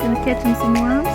Gonna catch him some worms.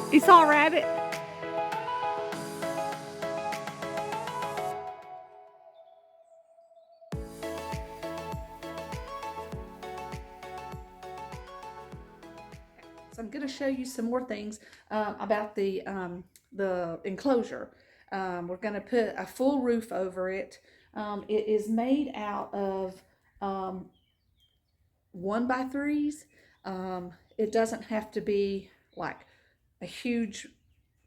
You saw a rabbit? So I'm going to show you some more things about the enclosure. We're going to put a full roof over it. It is made out of 1x3s. It doesn't have to be like a huge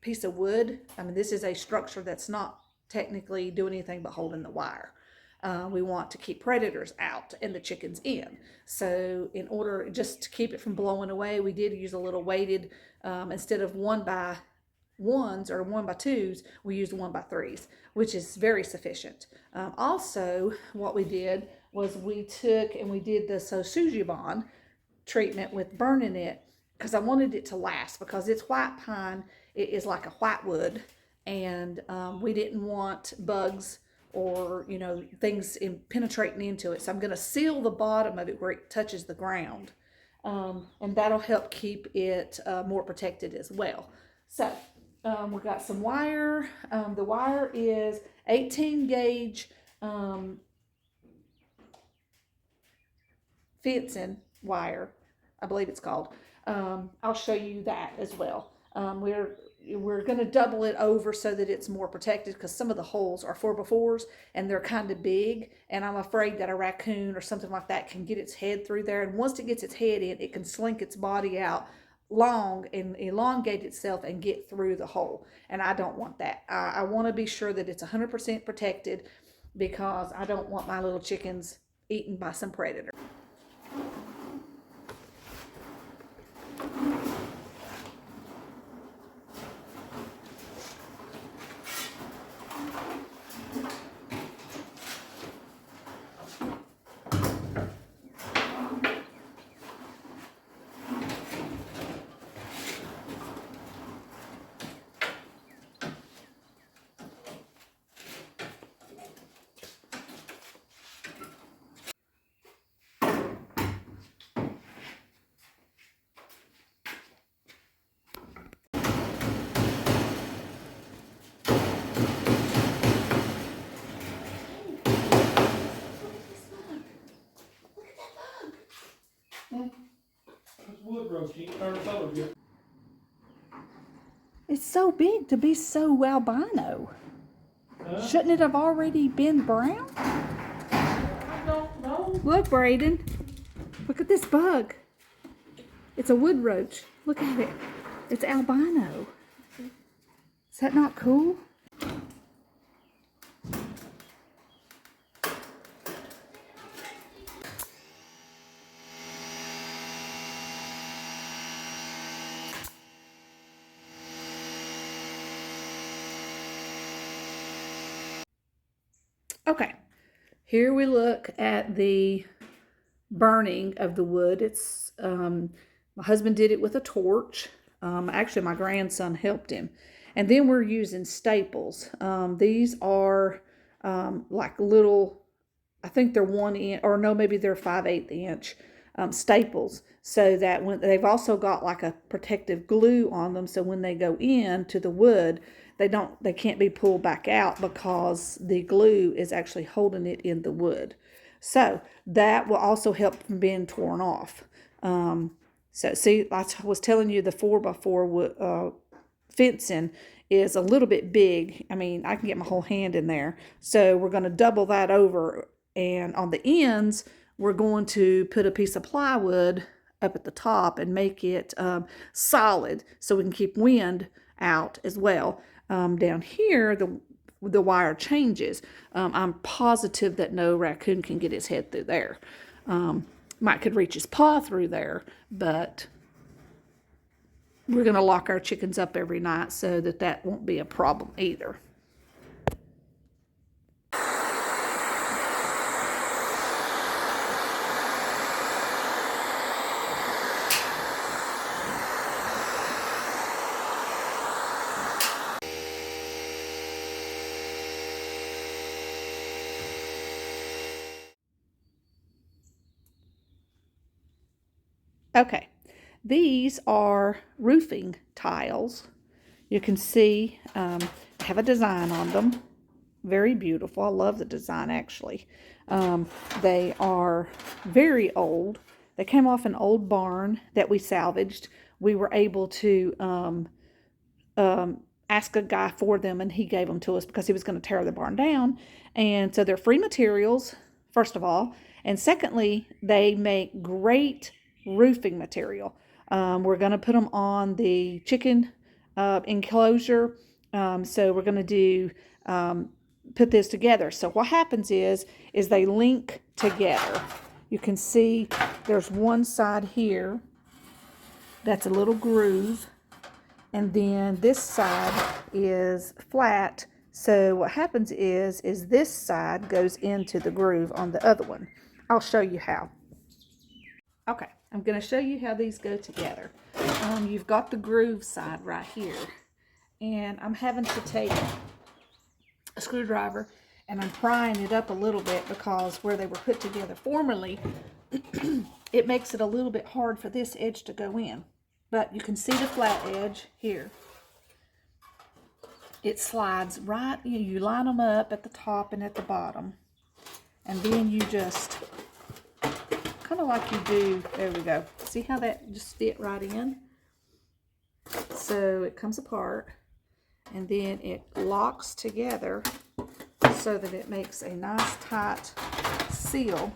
piece of wood. I mean, this is a structure that's not technically doing anything but holding the wire. We want to keep predators out and the chickens in. So in order just to keep it from blowing away, we did use a little weighted, instead of 1x1s or 1x2s, we used 1x3s, which is very sufficient. Also, what we did was we took and we did the Sojubon treatment with burning it, because I wanted it to last, because it's white pine. It is like a white wood, and we didn't want bugs or things penetrating into it. So I'm going to seal the bottom of it where it touches the ground, and that'll help keep it more protected as well. So we got some wire. The wire is 18 gauge fencing wire, I believe it's called. I'll show you that as well. We're going to double it over so that it's more protected, because some of the holes are 4x4s and they're kind of big, and I'm afraid that a raccoon or something like that can get its head through there, and once it gets its head in, it can slink its body out long and elongate itself and get through the hole, and I don't want that. I want to be sure that it's 100% protected, because I don't want my little chickens eaten by some predator. It's so big to be so albino. Huh? Shouldn't it have already been brown? I don't know. Look, Braden. Look at this bug. It's a wood roach. Look at it. It's albino. Is that not cool? Okay, here we look at the burning of the wood. It's my husband did it with a torch. Actually, my grandson helped him. And then we're using staples. These are like little, I think they're 1 inch, or no, maybe they're 5/8 inch staples, so that when they've also got like a protective glue on them, so when they go into the wood, they can't be pulled back out, because the glue is actually holding it in the wood. So that will also help from being torn off. So see, I was telling you the 4x4 fencing is a little bit big. I mean, I can get my whole hand in there. So we're going to double that over, and on the ends, we're going to put a piece of plywood up at the top and make it solid so we can keep wind out as well. Down here, the wire changes. I'm positive that no raccoon can get his head through there. Might could reach his paw through there, but we're going to lock our chickens up every night so that won't be a problem either. Okay, these are roofing tiles. You can see have a design on them. Very beautiful. I love the design, actually. They are very old. They came off an old barn that we salvaged. We were able to ask a guy for them, and he gave them to us because he was going to tear the barn down. And so they're free materials, first of all. And secondly, they make great roofing material. We're going to put them on the chicken enclosure. So we're going to do put this together. So what happens is they link together. You can see there's one side here that's a little groove, and then this side is flat. So what happens is this side goes into the groove on the other one. I'll show you how. Okay, I'm going to show you how these go together. You've got the groove side right here, and I'm having to take a screwdriver and I'm prying it up a little bit because where they were put together formerly, it makes it a little bit hard for this edge to go in. But you can see the flat edge here. It slides right in. You line them up at the top and at the bottom, and then you just kind of like you do, there we go. See how that just fit right in? So it comes apart, and then it locks together so that it makes a nice tight seal.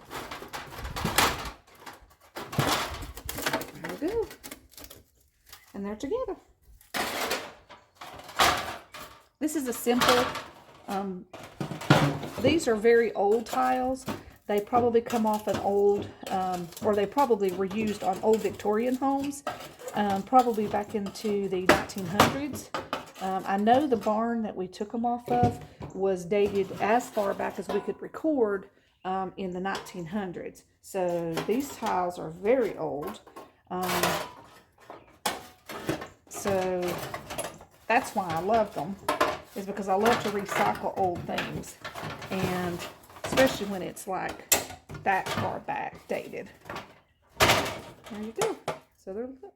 There we go. And they're together. This is a simple, these are very old tiles. They probably come off an old, or they probably were used on old Victorian homes, probably back into the 1900s. I know the barn that we took them off of was dated as far back as we could record in the 1900s. So these tiles are very old. So that's why I love them, is because I love to recycle old things, and especially when it's like that far back dated. There you go. So there we go.